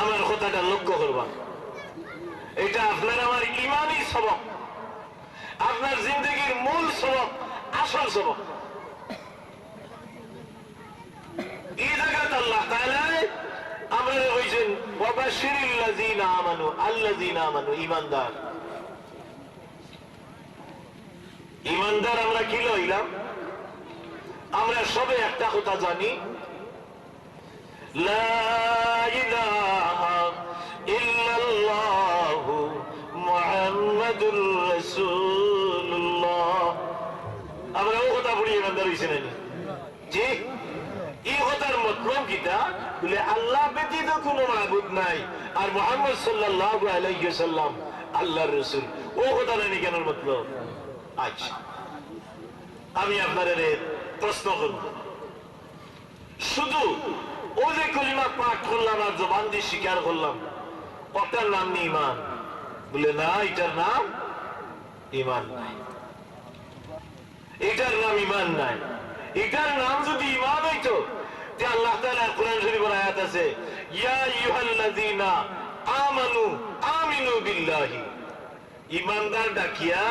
আমার কথাটা লক্ষ্য করবা, এটা আপনার আমার ইমানি সবক, আপনার জিন্দগির মূল সবক, আসল সবক। এই জায়গাতে আল্লাহ তাআলা আমরা কইছেন ওয়াবাশিরিল্লাযিনা আমানু, আল্লাযিনা আমানু, ঈমানদার। ঈমানদার আমরা কি লইলাম? আমরা সবে একটা কথা জানি, লা ইলাহা ইল্লাল্লাহু মুহাম্মাদুর রাসূলুল্লাহ। আমরা ও কথা পড়ি ঈমানদার হইছে না? জি। এই কথার মতলব কিটা? বলে আল্লাহ ব্যতীত কোনো মাবুদ নাই আর মুহাম্মদ সাল্লাল্লাহু আলাইহি ওয়াসাল্লাম আল্লাহর রাসূল। ও কথা নানি কেন মতলব? আচ্ছা, আমি আপনাদের প্রশ্ন করব, শুধু ও যে কলিমা পাঠ করলাম আর জবান দিয়ে স্বীকার করলাম, ওটার নাম নি ঈমান? বলে না, এটার নাম ঈমান নাই, এটার নাম ঈমান নাই। এটার নাম যদি ঈমান হইতো, তে আল্লাহ তাআলা কোরআন শরীফের আয়াত আছে, ইয়া আইয়ুহাল্লাযীনা আমানু আমিনু বিল্লাহি। ঈমানদার ডাকিয়া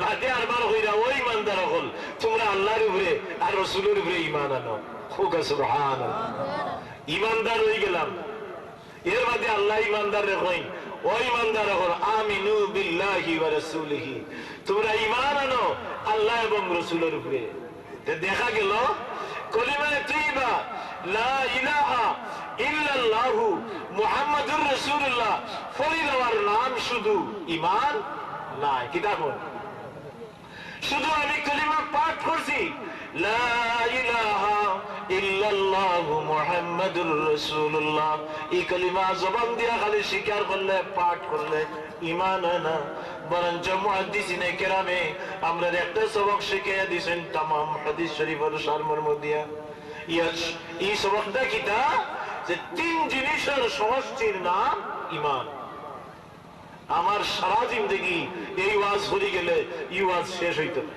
বাদে আরবার হইরা ওই ঈমানদার হল তোমরা আল্লাহর উপরে আর রাসূলের উপরে ঈমান আনো। সুবহানাল্লাহ। ঈমানদার হয়ে গেলাম, এর মধ্যে আল্লাহ ঈমানদার কইন, ওই ঈমানদার হল আমিনু বিল্লাহি ওয়া রাসূলিহি, তোমরা ঈমান আনো আল্লাহ এবং রাসূলের উপরে। দেখা গেল কলিমায়ে তাইয়্যিবা লা ইলাহা ইল্লাল্লাহু মুহাম্মাদুর রাসূলুল্লাহ পড়ি দেওয়ার নাম শুধু ঈমান নাই। কিতাব শুধু আমি কলিমা পাঠ করছি, লা ইলাহা ইল্লাল্লাহু মুহাম্মাদুর রাসূলুল্লাহ, এই কলিমা জবান দিয়া খালি স্বীকার করলে, পাঠ করলে ঈমান না। বরঞ্চ মুহাদ্দিসিনে কেরামে আমরা একটা সবক শিখিয়ে দিয়েছেন তামাম হাদিস শরীফের সারমর্ম দিয়া। এই সবকটা কিটা? যে তিন জিনিসের সমষ্টির নাম ঈমান। আমার সারা জিন্দগি এই ওয়াজ হয়ে গেলে এই ওয়াজ শেষ হইত না।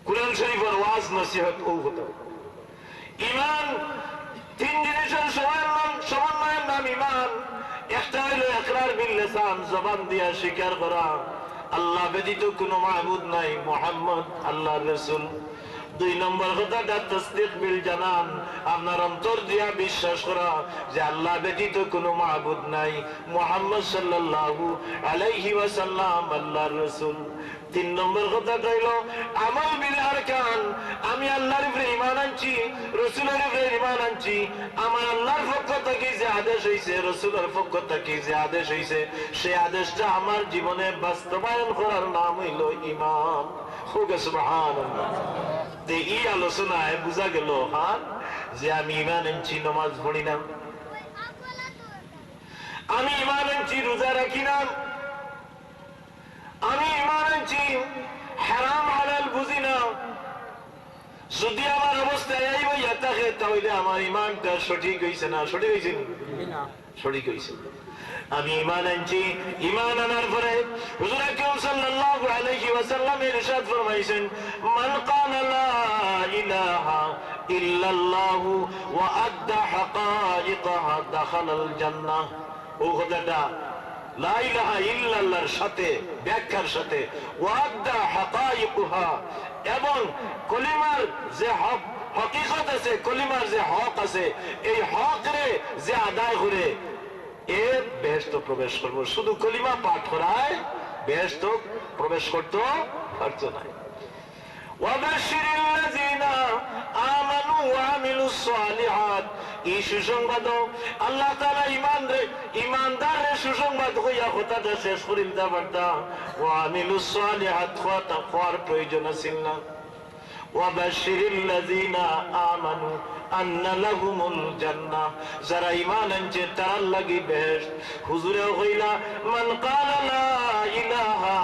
কুরআন শরীফের ওয়াজ নসিহত ও হতো। ঈমান তিন জিনিসের সমন্বয়ের নাম ঈমান। একটা হইল ইকরার বিল লিসান, জবান দিয়া স্বীকার করা আল্লাহ ব্যতীত কোনো মাবুদ নাই, মুহাম্মদ আল্লাহর রাসূল। দুই নম্বর কথাটা তাসদীক বিল জানান, আপনার অন্তর দিয়া বিশ্বাস করা যে আল্লাহ ব্যতীত কোনো মাবুদ নাই, মুহাম্মদ সাল্লাল্লাহু আলাইহি ওয়াসাল্লাম আল্লাহর রাসূল। তিন নম্বর কথাটা হইল আমাল বিল আরকান, আমি আল্লাহর উপরে ঈমান আনছি, রাসূলের উপরে ঈমান আনছি। আমার আল্লাহর পক্ষ থেকে যে আদেশ হইছে, রাসূলের পক্ষ থেকে যে আদেশ হইছে, সেই আদেশটা আমার জীবনে বাস্তবায়ন করার নাম হইল ঈমান। সুবহানাল্লাহ। এই আলোচনায় বুঝা গেল যে আমি ঈমান আনছি, নামাজ পড়ি না, আমি ঈমান আনছি, রোজা রাখি না, আমি ঈমান আনছি, হারাম হালাল বুঝি না। যদি আমার অবস্থা এই হইয়া থাকে তাহলে আমার ঈমানটা সঠিক হইছে না? সঠিক হইছে না? সঠিক হইছে। আমি ঈমান আনছি, ঈমান আনার পরে হুজুর আকরাম সাল্লাল্লাহু আলাইহি ওয়াসাল্লাম ইরশাদ ফরমাইছেন, মান ক্বালা লা ইলাহা ইল্লাল্লাহু ওয়া আদ্দা হাকাইকাহা দাখালাল জান্নাহ। ও কথাটা লা ইলাহা ইল্লাল্লাহর সাথে, ব্যাখ্যার সাথে ওয়া আদ্দা হাকাইকুহা, এবং কলিমার যে হকিকত আছে, কলিমার যে হক আছে, এই হক রে যে আদায় করে এ বেহেশত প্রবেশ করবো। শুধু কলিমা পাঠ করায় বেহেশত প্রবেশ করতে পারতো না। ওয়াবাশিরিল্লাযিনা আমানু ওয়া আমিলুস সালিহাত, এই সুসংবাদ আল্লাহ তাআলা ঈমানদারের সুসংবাদ হইয়া কথাটা শেষ করে দিতে পারতাম। ওয়া আমিলুস সালিহাত তাকওয়ার প্রয়োজন ছিল না। ওয়াবাশিরিল্লাযিনা আমানু আন্না লাহুমুল জান্নাহ, যারা ঈমান আনছে তার লাগি বেহেশত। হুজুরে কইলা মান ক্বালা লা ইলাহা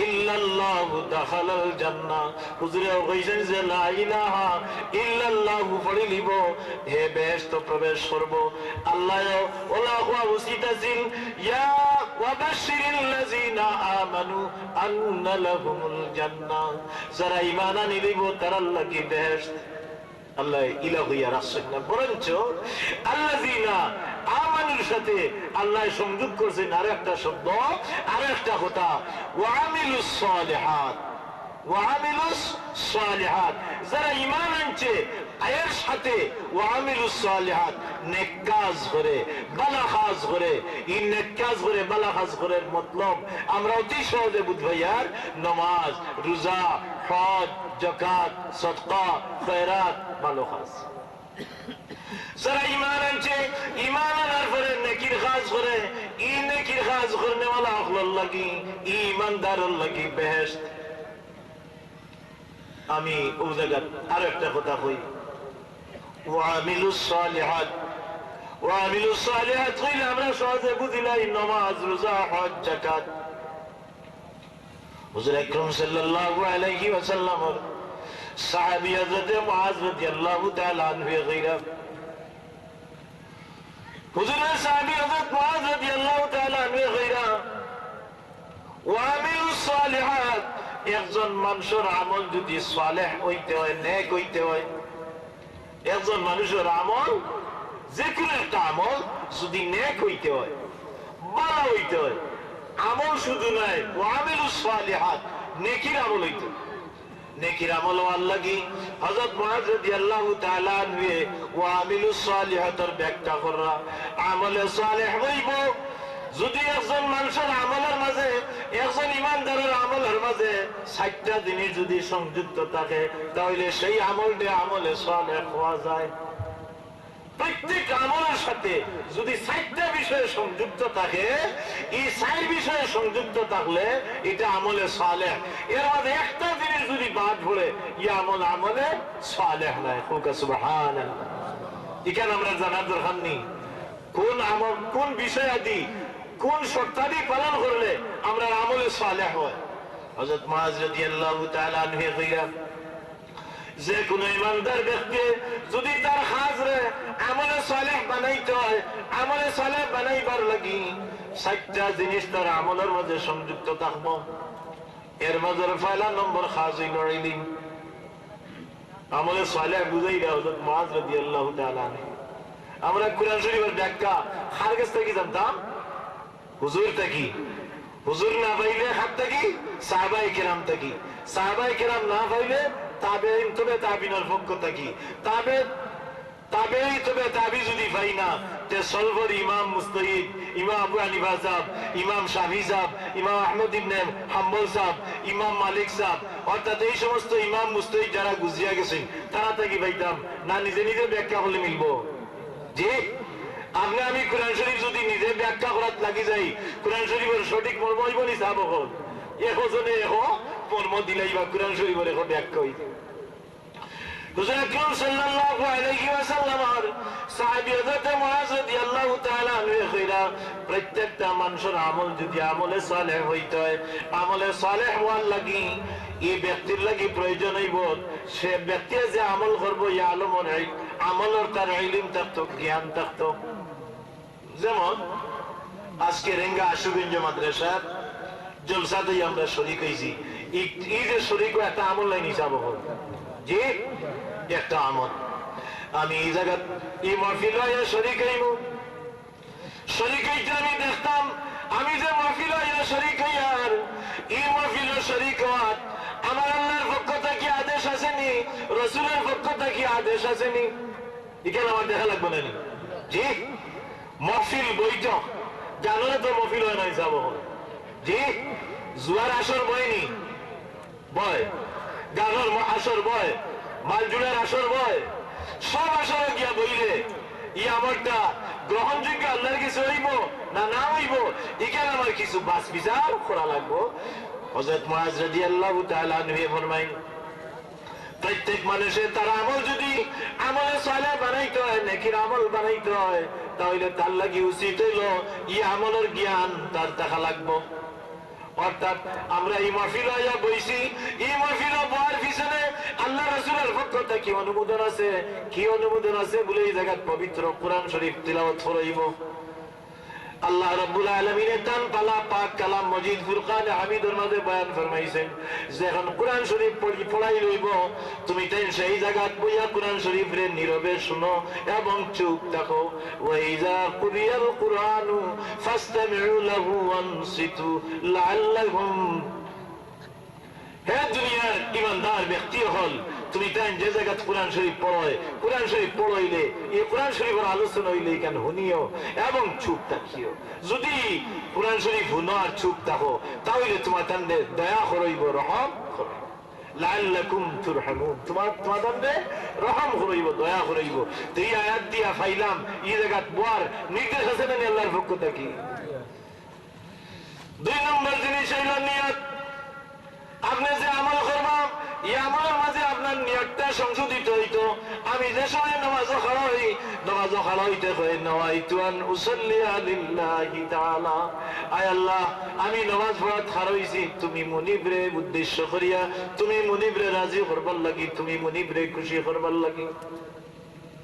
ইল্লাল্লাহু দাখালাল জান্নাহ, হুজুরে কইছেন যে লা ইলাহা ইল্লাল্লাহু পড়ি লিব হে বেহেশত প্রবেশ করব। আল্লাহ ওলা ওয়া উসিতাজিল ইয়া ওয়াবাশিরিল্লাযিনা আমানু আন্না লাহুমুল জান্নাহ, যারা ঈমান আনিলিব তার লাগি বেহেশত। আল্লাহ ইলা হইয়া রাখছেন না, বরঞ্চ আল্লাযিনা আমানুর সাথে আল্লাহ সংযোগ করছেন আরো একটা শব্দ, আরো একটা কথা, ওয়ামিলুস সালিহাত। ওয়ামিলুস সালিহাত, যারা ঈমান আনছে এর সাথে ওয়ামিলুস সালিহাত, নেক কাজ করে, ভালো কাজ করে। এই নেক কাজ করে, ভালো কাজ করে মতলব আমরা অতি সহজে বুঝবাই। আর নামাজ, রোজা, হজ, যাকাত, সাদকা, খয়রাত, ভালো কাজ। যারা ঈমান আনছে, ঈমান আনার পরে নেকির কাজ করে, এই নেকির কাজ করনে ওয়ালা আখলার লাগি, ঈমানদারের লাগি বেহেশত। আমি ও জায়গা আরো একটা কথা কই, ওয়ামিলুস সালিহাত। ওয়ামিলুস সালিহাত কইলে আমরা সহজে বুঝিলাই নামাজ, রোজা, হজ, যাকাত। হুজুর আকরাম সাল্লাল্লাহু আলাইহি ওয়াসাল্লাম সাহাবী হযরত মুআজ রাদিয়াল্লাহু তাআলা আনহু গায়রা, হুজুরের সাহাবী হযরত মুআজ রাদিয়াল্লাহু তাআলা আনহু গায়রা, ওয়ামিলুস সালিহাত, একজন মানুষের আমল যদি সালেহ হইতে হয়, নেক হইতে হয়, একজন মানুষের আমল, যে কোনো একটা আমল যদি নেক হইতে হয়, ভালো হইতে হয়, আমল শুধু নাই, ওয়ামিলুস সালিহাত, নেকির আমল হইতে। নেকির আমল হওয়ার লাগি হযরত মুআজ রাদিয়াল্লাহু তাআলা আনহু ওয়ামিলুস সালিহাতের ব্যাখ্যা করা, আমলে সালেহ হইব যদি একজন মানুষের আমলের মাঝে, একজন ইমানদারের আমলের মাঝে ৬০টা জিনিস যদি সংযুক্ত থাকে, তাহলে সেই আমলটা আমলে সালেহ হওয়া যায়। প্রত্যেক আমলের সাথে যদি ৬০টা বিষয়ে সংযুক্ত থাকে, এই ৪ বিষয়ে সংযুক্ত থাকলে এটা আমলে সালেহ। এর মধ্যে একটা জিনিস যদি বাদ পড়ে, ই আমল আমলে সালেহ নাই। সুবহানাল্লাহ। এখানে আমরা জানার দরকার নেই কোন আমল, কোন বিষয়াদি, কোন শর্তাদি পালন করলে আমরা আমলে সালেহ হয়। হযরত মুআজ রাদিয়াল্লাহু তাআলা আনহু কইরা, যে কোন ইমানদার ব্যক্তি যদি তার কাজরে আমলে সালেহ বানাইতে হয়, আমলে সালেহ বানাইবার লাগি ৬০টা জিনিস তার আমলের মধ্যে সংযুক্ত থাকবো। এর মধ্যে পয়লা নম্বর কাজ হইল ইলম। আমলে সালেহ বুঝাইরা হযরত মুআজ রাদিয়াল্লাহু তাআলা আনহু। আমরা কুরআন শরীফের ব্যাখ্যা কার কাছ থেকে জানতাম? হুজুর থেকে। হুজুর না পাইলে হাত থেকে সাহাবায়ে কেরাম থেকে, সাহাবায়ে কেরাম না পাইলে তাবেঈন, তবে তাবিনের পক্ষ থেকে, তাবেঈ তবে তাবি যদি পাই না, তে সলভর ইমাম মুজতাহিদ, ইমাম আবু হানিফা সাহেব, ইমাম শাফি সাহেব, ইমাম আহমদ ইবনে হাম্বল সাহেব, ইমাম মালিক সাহেব, অর্থাৎ এই সমস্ত ইমাম মুজতাহিদ যারা গুজিয়া গেছেন, তারা থেকে পাইতাম না নিজে নিজে ব্যাখ্যা হলে মিলবো? জি, আপনি আমি কোরআন শরীফ যদি নিজে ব্যাখ্যা করার লাগি যাই, কোরআন শরীফের সঠিক মর্ম হইব নি? সাহেব হল এজনে মর্ম দিলাই বা কোরআন শরীফের এখন ব্যাখ্যা হইতে। হুজুর আকরাম সাল্লাল্লাহু আলাইহি ওয়াসাল্লামের সাহাবী হযরত মুআজ রাদিয়াল্লাহু তাআলা আনহু কইরা, প্রত্যেকটা মানুষের আমল যদি আমলে সালেহ হইতে হয়, আমলে সালেহ হওয়ার লাগি এই ব্যক্তির লাগি প্রয়োজন হইব সে ব্যক্তি যে আমল করবো, এই আলমর আমলের তার ইলম থাকতো, জ্ঞান থাকতো। যেমন আজকে রেঙ্গা আশুগঞ্জ মাদ্রাসার জলসাতেই আমরা শরীক হয়েছি, এই যে শরীক একটা আমল নাই হিসাব হল, যে একটা আমল। আমি এই জায়গা এই মাহফিল শরীক হইব, শরীক হইতে আমি দেখতাম, আমি যে মাহফিল শরীক হই, আর এই মাহফিল শরীক হওয়ার আমার আল্লাহর পক্ষ থেকে আদেশ আসেনি, রাসূলের পক্ষ থেকে আদেশ আসেনি, এখানে আমার দেখা লাগবে না। জি, মাহফিল বৈঠক জানলে তো মাহফিল হয় না হিসাব হল। জি, জুয়ার আসর বয়নি, বয় গানের আসর বয়, মালজুলের আসর বয়, সব আসরে গিয়া বইলে ই আমারটা গ্রহণযোগ্য আল্লাহর কিছু হইব না না হইব, এখানে আমার কিছু বাস বিচার করা লাগবো। হযরত মুআজ রাদিয়াল্লাহু তাআলা আনহু ফরমায়, প্রত্যেক মানুষের তার আমল যদি আমলে সালেহ বানাইতে হয়, নেকির আমল বানাইতে হয়, তাহলে তার লাগি উচিত হইল ই আমলের জ্ঞান তার থাকা লাগবো। অর্থাৎ আমরা এই মাহফিল হইয়া বইছি, এই মাহফিল বয়ার পিছনে আল্লাহ রাসূলের পক্ষ থেকে অনুমোদন আছে। কি অনুমোদন আছে বলে এই জায়গায় পবিত্র কোরআন শরীফ তিলাওয়াত করাইব। আল্লাহ রাব্বুল আলামিনের তান পালা পাক কালাম মজিদ ফুরকান হামিদের মধ্যে বয়ান ফরমাইছেন যে এখন কোরআন শরীফ পড়াই লইব তুমি তাই সেই জায়গাত বইয়া কোরআন শরীফ রে নীরবে শুনো এবং চুপ থাকো ওয়াইজা কুরিয়াল কুরআনু ফাসতামিউ লাহু ওয়ানসিতু লাআল্লাকুম হে দুনিয়ার ইমানদার ব্যক্তি হল তুমি তাই যে জায়গা কোরআন শরীফ পড়য় কোরআন শরীফ পড়ইলে এই কোরআন শরীফের আলোচনা হইলে কেন শুনিও এবং চুপ থাকিও যদি কোরআন শরীফ শুনো আর চুপ থাকো তাহলে তোমার তান্ডে দয়া করইব রহম করইব লাআল্লাকুম তুরহামুন তোমার তান্ডে রহম করইব দয়া করইব এই আয়াত দিয়া ফাইলাম এই জায়গা বয়ার নির্দেশ আছে না আল্লাহর পক্ষ থেকে। 2 নম্বর জিনিস হইল নিয়ত। আপনি যে আমল করবেন এই আমলের মাঝে আপনার নিয়তটা সংশোধিত হইতো। আমি যে সময় নামাজও খাড়া হই নামাজও খাড়া হইতে কই নওয়াইতু আন উসাল্লি লিল্লাহি তাআলা আয় আল্লাহ আমি নামাজ পড়াত খাড়া হইছি তুমি মুনিবরে উদ্দেশ্য করিয়া তুমি মুনিবরে রাজি করবার লাগি তুমি মুনিবরে খুশি করবার লাগি।